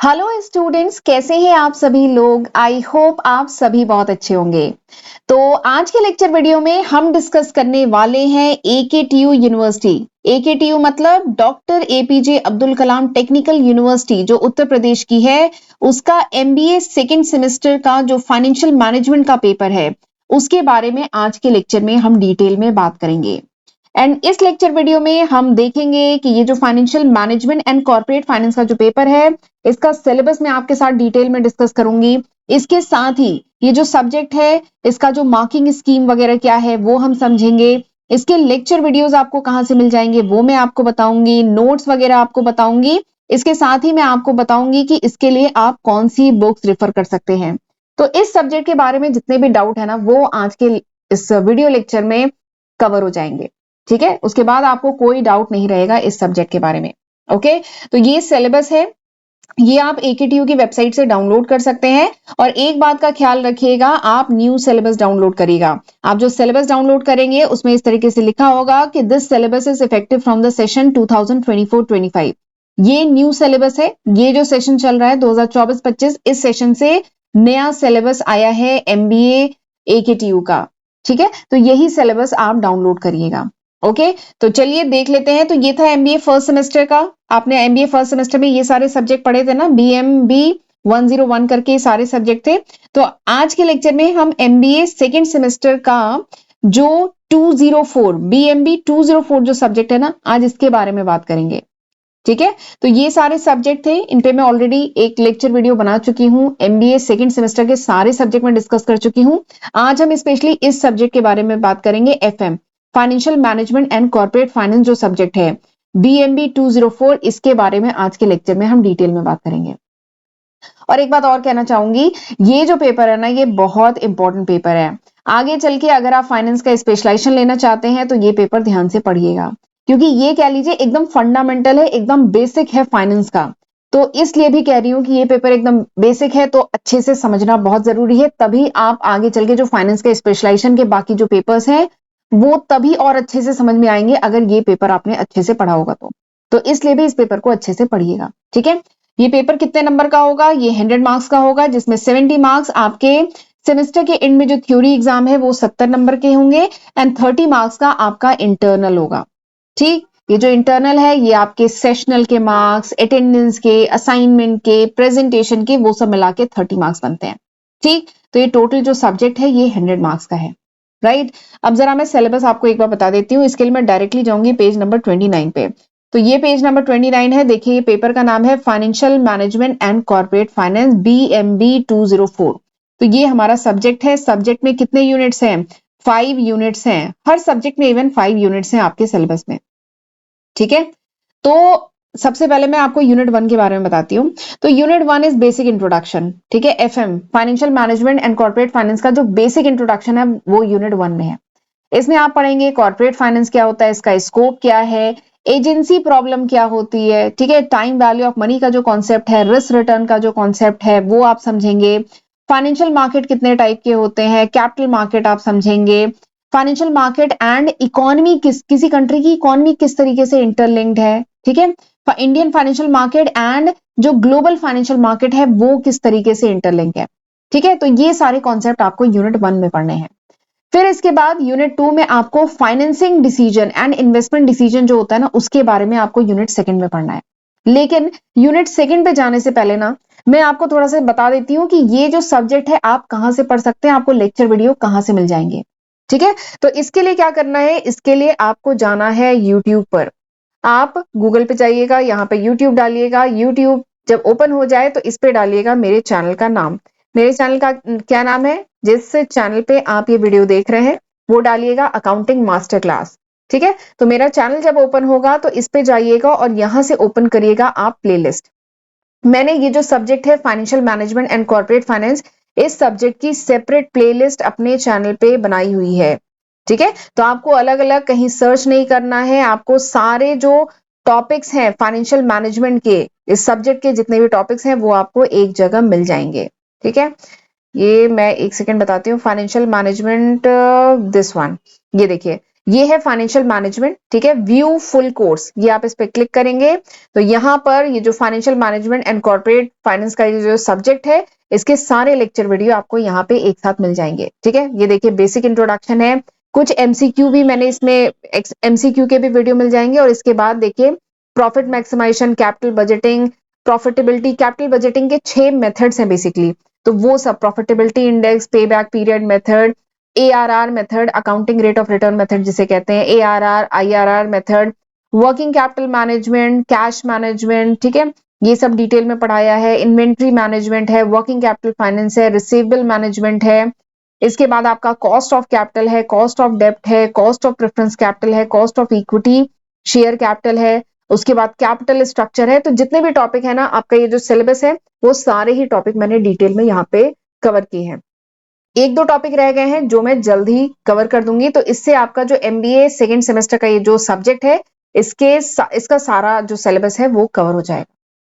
Hello students, कैसे हैं आप सभी लोग। आई होप आप सभी बहुत अच्छे होंगे। तो आज के लेक्चर वीडियो में हम डिस्कस करने वाले हैं एकेटीयू यूनिवर्सिटी। एकेटीयू मतलब doctor APJ Abdul Kalam technical university जो उत्तर प्रदेश की है, उसका एमबीए सेकेंड सेमेस्टर का जो फाइनेंशियल मैनेजमेंट का पेपर है उसके बारे में आज के लेक्चर में हम डिटेल में बात करेंगे। एंड इस लेक्चर वीडियो में हम देखेंगे कि ये जो financial management and corporate finance का जो पेपर है, इसका सिलेबस मैं आपके साथ डिटेल में डिस्कस करूंगी। इसके साथ ही ये जो सब्जेक्ट है, इसका जो मार्किंग स्कीम वगैरह क्या है वो हम समझेंगे। इसके लेक्चर वीडियोस आपको कहाँ से मिल जाएंगे वो मैं आपको बताऊंगी, नोट्स वगैरह आपको बताऊंगी। इसके साथ ही मैं आपको बताऊंगी कि इसके लिए आप कौन सी बुक्स रेफर कर सकते हैं। तो इस सब्जेक्ट के बारे में जितने भी डाउट है ना, वो आज के इस वीडियो लेक्चर में कवर हो जाएंगे। ठीक है, उसके बाद आपको कोई डाउट नहीं रहेगा इस सब्जेक्ट के बारे में। ओके, तो ये सिलेबस है, ये आप एकेटीयू की वेबसाइट से डाउनलोड कर सकते हैं। और एक बात का ख्याल रखिएगा, आप न्यू सिलेबस डाउनलोड करिएगा। आप जो सिलेबस डाउनलोड करेंगे उसमें इस तरीके से लिखा होगा कि this syllabus is effective from the session 2024-25। ये न्यू सिलेबस है, ये जो सेशन चल रहा है 2024-25, इस सेशन से नया सिलेबस आया है एमबीए एकेटीयू का। ठीक है, तो यही सिलेबस आप डाउनलोड करिएगा। ओके, तो चलिए देख लेते हैं। तो ये था एमबीए फर्स्ट सेमेस्टर का। आपने एमबीए फर्स्ट सेमेस्टर में ये सारे सब्जेक्ट पढ़े थे ना, बीएमबी 101 करके सारे सब्जेक्ट थे। तो आज के लेक्चर में हम एमबीए सेकेंड सेमेस्टर का जो 204 बीएमबी 204 जो सब्जेक्ट है ना, आज इसके बारे में बात करेंगे। ठीक है, तो ये सारे सब्जेक्ट थे, इन पे मैं ऑलरेडी एक लेक्चर वीडियो बना चुकी हूँ। एमबीए सेकंड सेमेस्टर के सारे सब्जेक्ट में डिस्कस कर चुकी हूँ। आज हम स्पेशली इस सब्जेक्ट के बारे में बात करेंगे, FM financial management and corporate finance जो सब्जेक्ट है बीएमबी 204, इसके बारे में आज के लेक्चर में हम डिटेल में बात करेंगे। और एक बात और कहना चाहूंगी, ये जो पेपर है ना, ये बहुत इंपॉर्टेंट पेपर है। आगे चल के अगर आप फाइनेंस का स्पेशलाइजेशन लेना चाहते हैं तो ये पेपर ध्यान से पढ़िएगा, क्योंकि ये कह लीजिए एकदम फंडामेंटल है, एकदम बेसिक है फाइनेंस का। तो इसलिए भी कह रही हूँ कि ये पेपर एकदम बेसिक है, तो अच्छे से समझना बहुत जरूरी है। तभी आप आगे चल के जो फाइनेंस के स्पेशलाइजेशन के बाकी जो पेपर्स हैं वो तभी और अच्छे से समझ में आएंगे, अगर ये पेपर आपने अच्छे से पढ़ा होगा तो इसलिए भी इस पेपर को अच्छे से पढ़िएगा। ठीक है, ये पेपर कितने नंबर का होगा? ये 100 मार्क्स का होगा, जिसमें 70 मार्क्स आपके सेमेस्टर के एंड में जो थ्योरी एग्जाम है वो 70 नंबर के होंगे, एंड 30 मार्क्स का आपका इंटरनल होगा। ठीक, ये जो इंटरनल है ये आपके सेशनल के मार्क्स, अटेंडेंस के, असाइनमेंट के, प्रेजेंटेशन के, वो सब मिला के 30 मार्क्स बनते हैं। ठीक, तो ये टोटल जो सब्जेक्ट है ये 100 मार्क्स का है। राइट, अब जरा मैं सिलेबस आपको एक बार बता देती हूँ। इसके लिए मैं डायरेक्टली जाऊंगी पेज नंबर 29 पे। तो ये पेज नंबर 29 है। देखिए, ये पेपर का नाम है financial management and corporate finance BMB 204। तो ये हमारा सब्जेक्ट है। सब्जेक्ट में कितने यूनिट्स हैं? 5 यूनिट्स हैं। हर सब्जेक्ट में इवन 5 यूनिट्स हैं आपके सिलेबस में। ठीक है, तो सबसे पहले मैं आपको यूनिट 1 के बारे में बताती हूँ। तो यूनिट 1 इज बेसिक इंट्रोडक्शन। ठीक है, FM financial management and corporate finance का जो बेसिक इंट्रोडक्शन है वो यूनिट 1 में है। इसमें आप पढ़ेंगे कॉर्पोरेट फाइनेंस क्या होता है, इसका स्कोप क्या है, एजेंसी प्रॉब्लम क्या होती है, ठीक है, टाइम वैल्यू ऑफ मनी का जो कॉन्सेप्ट है, रिस्क रिटर्न का जो कॉन्सेप्ट है वो आप समझेंगे। फाइनेंशियल मार्केट कितने टाइप के होते हैं, कैपिटल मार्केट आप समझेंगे। फाइनेंशियल मार्केट एंड इकोनॉमी, किसी कंट्री की इकोनॉमी किस तरीके से इंटरलिंक्ड है। ठीक है, इंडियन फाइनेंशियल मार्केट एंड जो ग्लोबल फाइनेंशियल मार्केट है वो किस तरीके से इंटरलिंक है। ठीक है, तो ये सारे कॉन्सेप्ट आपको यूनिट 1 में पढ़ने हैं। फिर इसके बाद यूनिट 2 में आपको financing decision and investment decision जो होता है ना, उसके बारे में आपको यूनिट 2 में पढ़ना है। लेकिन यूनिट 2 पे जाने से पहले ना, मैं आपको थोड़ा सा बता देती हूँ कि ये जो सब्जेक्ट है आप कहां से पढ़ सकते हैं, आपको लेक्चर वीडियो कहां से मिल जाएंगे। ठीक है, तो इसके लिए क्या करना है, इसके लिए आपको जाना है यूट्यूब पर। आप गूगल पे जाइएगा, यहाँ पे यूट्यूब डालिएगा। यूट्यूब जब ओपन हो जाए तो इस पे डालिएगा मेरे चैनल का नाम। मेरे चैनल का क्या नाम है, जिस चैनल पे आप ये वीडियो देख रहे हैं वो डालिएगा अकाउंटिंग मास्टर क्लास। ठीक है, तो मेरा चैनल जब ओपन होगा तो इस पे जाइएगा और यहां से ओपन करिएगा आप प्लेलिस्ट। मैंने ये जो सब्जेक्ट है financial management and corporate finance, इस सब्जेक्ट की सेपरेट प्लेलिस्ट अपने चैनल पे बनाई हुई है। ठीक है, तो आपको अलग अलग कहीं सर्च नहीं करना है, आपको सारे जो टॉपिक्स हैं फाइनेंशियल मैनेजमेंट के, इस सब्जेक्ट के जितने भी टॉपिक्स हैं वो आपको एक जगह मिल जाएंगे। ठीक है, ये मैं एक सेकंड बताती हूँ। फाइनेंशियल मैनेजमेंट दिस वन, ये देखिए, ये है फाइनेंशियल मैनेजमेंट, ठीक है। व्यू फुल कोर्स, ये आप इस पे क्लिक करेंगे तो यहाँ पर ये जो financial management and corporate finance का ये जो सब्जेक्ट है, इसके सारे लेक्चर वीडियो आपको यहाँ पे एक साथ मिल जाएंगे, ठीक है। ये देखिए बेसिक इंट्रोडक्शन है, कुछ एमसीक्यू भी मैंने इसमें, एमसीक्यू के भी वीडियो मिल जाएंगे, और इसके बाद देखिए profit maximisation, capital budgeting, profitability, capital budgeting के 6 मेथड्स हैं बेसिकली, तो वो सब, profitability index, pay back period method, ARR method, accounting rate of return method जिसे कहते हैं, ARR, IRR method, working capital management, cash management, ठीक है, ये सब डिटेल में पढ़ाया है। इन्वेंट्री मैनेजमेंट है, वर्किंग कैपिटल फाइनेंस है, रिसीवेबल मैनेजमेंट है, इसके बाद आपका कॉस्ट ऑफ कैपिटल है, कॉस्ट ऑफ डेप्ट है, कॉस्ट ऑफ प्रेफरेंस कैपिटल है, cost of equity share capital है, उसके बाद कैपिटल स्ट्रक्चर है। तो जितने भी टॉपिक है ना, आपका ये जो सिलेबस है वो सारे ही टॉपिक मैंने डिटेल में यहाँ पे कवर किए हैं। एक दो टॉपिक रह गए हैं जो मैं जल्द ही कवर कर दूंगी, तो इससे आपका जो MBA सेकेंड सेमेस्टर का ये जो सब्जेक्ट है, इसका सारा जो सिलेबस है वो कवर हो जाएगा,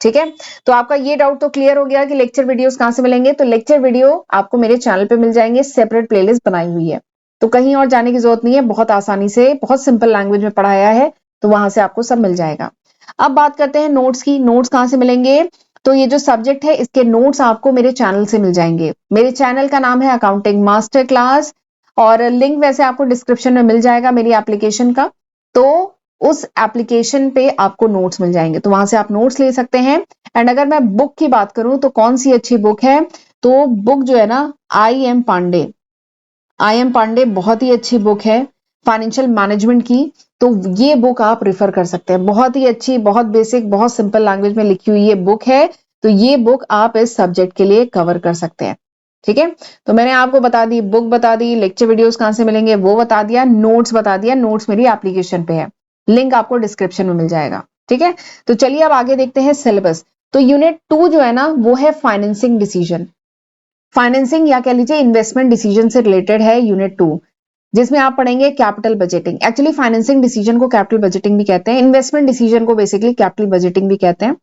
ठीक है। तो आपका ये डाउट तो क्लियर हो गया कि लेक्चर वीडियोस कहाँ से मिलेंगे। तो लेक्चर वीडियो आपको मेरे चैनल पे मिल जाएंगे, सेपरेट प्लेलिस्ट बनाई हुई है, तो कहीं और जाने की जरूरत नहीं है, बहुत आसानी से, बहुत सिंपल लैंग्वेज में पढ़ाया है, तो वहां से आपको सब मिल जाएगा। अब बात करते हैं नोट्स की, नोट्स कहाँ से मिलेंगे। तो ये जो सब्जेक्ट है इसके नोट्स आपको मेरे चैनल से मिल जाएंगे। मेरे चैनल का नाम है अकाउंटिंग मास्टर क्लास, और लिंक वैसे आपको डिस्क्रिप्शन में मिल जाएगा मेरी एप्लीकेशन का, तो उस एप्लीकेशन पे आपको नोट्स मिल जाएंगे, तो वहां से आप नोट्स ले सकते हैं। एंड अगर मैं बुक की बात करूं तो कौन सी अच्छी बुक है, तो बुक जो है ना, आई एम पांडे बहुत ही अच्छी बुक है फाइनेंशियल मैनेजमेंट की, तो ये बुक आप रिफर कर सकते हैं। बहुत ही अच्छी, बहुत बेसिक, बहुत सिंपल लैंग्वेज में लिखी हुई ये बुक है, तो ये बुक आप इस सब्जेक्ट के लिए कवर कर सकते हैं, ठीक है। तो मैंने आपको बता दी, बुक बता दी, लेक्चर वीडियोस कहां से मिलेंगे वो बता दिया, नोट्स बता दिया, नोट्स मेरी एप्लीकेशन पे है, लिंक आपको डिस्क्रिप्शन में मिल जाएगा, ठीक है। तो चलिए अब आगे देखते हैं सिलेबस। तो यूनिट 2 जो है ना, वो है फाइनेंसिंग डिसीजन, फाइनेंसिंग या कह लीजिए इन्वेस्टमेंट डिसीजन से रिलेटेड है यूनिट 2, जिसमें आप पढ़ेंगे capital budgeting. Actually financing decision को कैपिटल बजटिंग भी कहते हैं, इन्वेस्टमेंट डिसीजन को बेसिकली कैपिटल बजटिंग भी कहते हैं,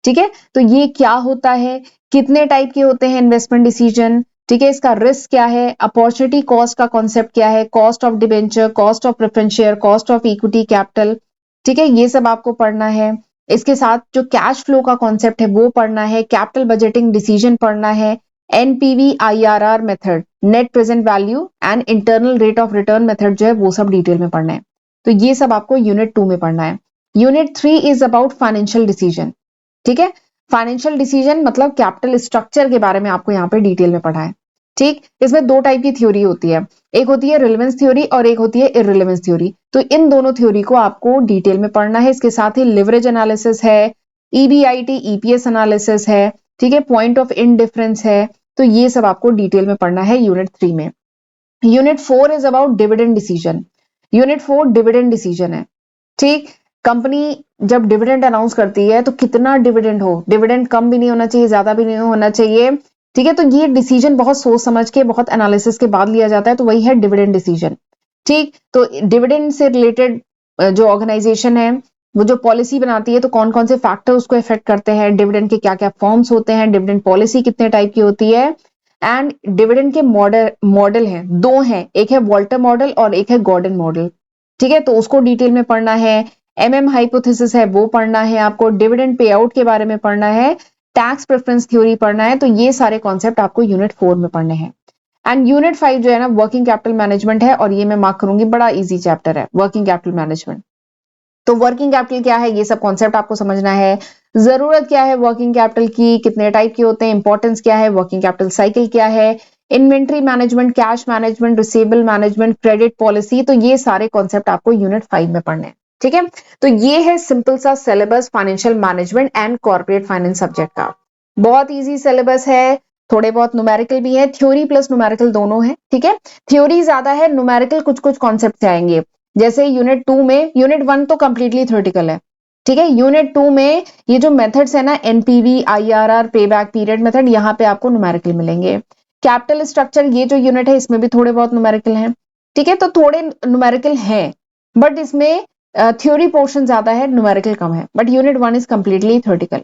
ठीक है। तो ये क्या होता है, कितने टाइप के होते हैं इन्वेस्टमेंट डिसीजन, ठीक है, इसका रिस्क क्या है, अपॉर्चुनिटी कॉस्ट का कॉन्सेप्ट क्या है, cost of debenture, cost of preference share, cost of equity capital, ठीक है, ये सब आपको पढ़ना है। इसके साथ जो कैश फ्लो का कॉन्सेप्ट है वो पढ़ना है, कैपिटल बजटिंग डिसीजन पढ़ना है, NPV IRR method, net present value and internal rate of return method जो है वो सब डिटेल में पढ़ना है। तो ये सब आपको यूनिट 2 में पढ़ना है। Unit 3 is about financial decision, ठीक है। फाइनेंशियल डिसीजन मतलब कैपिटल स्ट्रक्चर के बारे में आपको यहाँ पे डिटेल में पढ़ा है, ठीक। इसमें दो टाइप की थ्योरी होती है, एक होती है रिलेवेंस थ्योरी और एक होती है इररिलेवेंस थ्योरी। तो इन दोनों थ्योरी को आपको डिटेल में पढ़ना है। इसके साथ ही लिवरेज एनालिसिस है, EBIT EPS एनालिसिस है, ठीक है, पॉइंट ऑफ इनडिफरेंस है, तो ये सब आपको डिटेल में पढ़ना है यूनिट 3 में। Unit 4 is about dividend decision, unit 4 dividend decision है, ठीक। कंपनी जब डिविडेंड अनाउंस करती है तो कितना डिविडेंड हो, डिविडेंड कम भी नहीं होना चाहिए, ज्यादा भी नहीं होना चाहिए, ठीक है। तो ये डिसीजन बहुत सोच समझ के, बहुत एनालिसिस के बाद लिया जाता है, तो वही है डिविडेंड डिसीजन, ठीक। तो डिविडेंड से रिलेटेड जो ऑर्गेनाइजेशन है वो जो पॉलिसी बनाती है, तो कौन कौन से फैक्टर उसको इफेक्ट करते हैं, डिविडेंड के क्या क्या फॉर्म्स होते हैं, डिविडेंड पॉलिसी कितने टाइप की होती है, एंड डिविडेंड के मॉडल हैं, दो हैं, एक है वॉल्टर मॉडल और एक है गॉर्डन मॉडल, ठीक है। तो उसको डिटेल में पढ़ना है। हाइपोथेसिस है वो पढ़ना है आपको, डिविडेंड पे आउट के बारे में पढ़ना है, टैक्स प्रेफरेंस थ्योरी पढ़ना है। तो ये सारे कॉन्सेप्ट आपको यूनिट 4 में पढ़ने हैं। एंड यूनिट 5 जो है ना, वर्किंग कैपिटल मैनेजमेंट है, और ये मैं मार्क करूंगी, बड़ा इजी चैप्टर है वर्किंग कैपिटल मैनेजमेंट। तो वर्किंग कैपिटल क्या है, ये सब कॉन्सेप्ट आपको समझना है, जरूरत क्या है वर्किंग कैपिटल की, कितने टाइप के होते हैं, इंपॉर्टेंस क्या है, वर्किंग कैपिटल साइकिल क्या है, inventory management, cash management, receivable management, credit policy, तो ये सारे कॉन्सेप्ट आपको यूनिट 5 में पढ़ने हैं, ठीक है। तो ये है सिंपल सा syllabus financial management and corporate finance subject का। बहुत इजी सिलेबस है, थोड़े बहुत न्यूमेरिकल भी है, थ्योरी प्लस न्यूमेरिकल दोनों है, ठीक है। थ्योरी ज्यादा है, न्यूमेरिकल कुछ कुछ कॉन्सेप्ट आएंगे, जैसे यूनिट 2 में, यूनिट 1 तो कंप्लीटली थ्योरेटिकल है, ठीक है। यूनिट 2 में ये जो मेथड्स है ना, NPV IRR पे बैक पीरियड मेथड, यहाँ पे आपको न्यूमेरिकल मिलेंगे। कैपिटल स्ट्रक्चर ये जो यूनिट है इसमें भी थोड़े बहुत न्यूमेरिकल हैं, ठीक है। तो थोड़े न्यूमेरिकल हैं, बट इसमें थ्योरी पोर्शन ज्यादा है, न्यूमेरिकल कम है, but unit 1 is completely theoretical,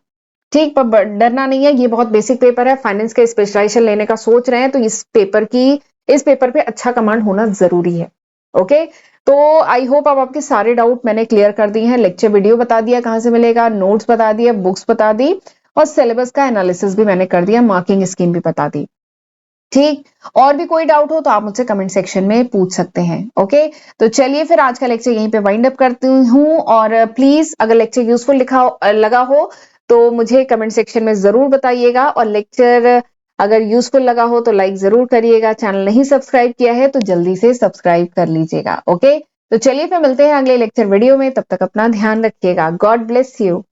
ठीक। पर डरना नहीं है, ये बहुत बेसिक पेपर है, फाइनेंस के स्पेशलाइजेशन लेने का सोच रहे हैं तो इस पेपर पे अच्छा कमांड होना जरूरी है, ओके। तो आई होप अब आपके सारे डाउट मैंने क्लियर कर दिए हैं। लेक्चर वीडियो बता दिया कहाँ से मिलेगा, नोट्स बता दिया, बुक्स बता दी और सिलेबस का एनालिसिस भी मैंने कर दिया, मार्किंग स्कीम भी बता दी। ठीक, और भी कोई डाउट हो तो आप मुझसे कमेंट सेक्शन में पूछ सकते हैं। ओके, तो चलिए फिर आज का लेक्चर यहीं पे वाइंड अप करती हूँ। और प्लीज अगर लेक्चर यूजफुल लगा हो तो मुझे कमेंट सेक्शन में जरूर बताइएगा, और लेक्चर अगर यूजफुल लगा हो तो लाइक जरूर करिएगा। चैनल नहीं सब्सक्राइब किया है तो जल्दी से सब्सक्राइब कर लीजिएगा। ओके, तो चलिए फिर मिलते हैं अगले लेक्चर वीडियो में, तब तक अपना ध्यान रखिएगा। God bless you.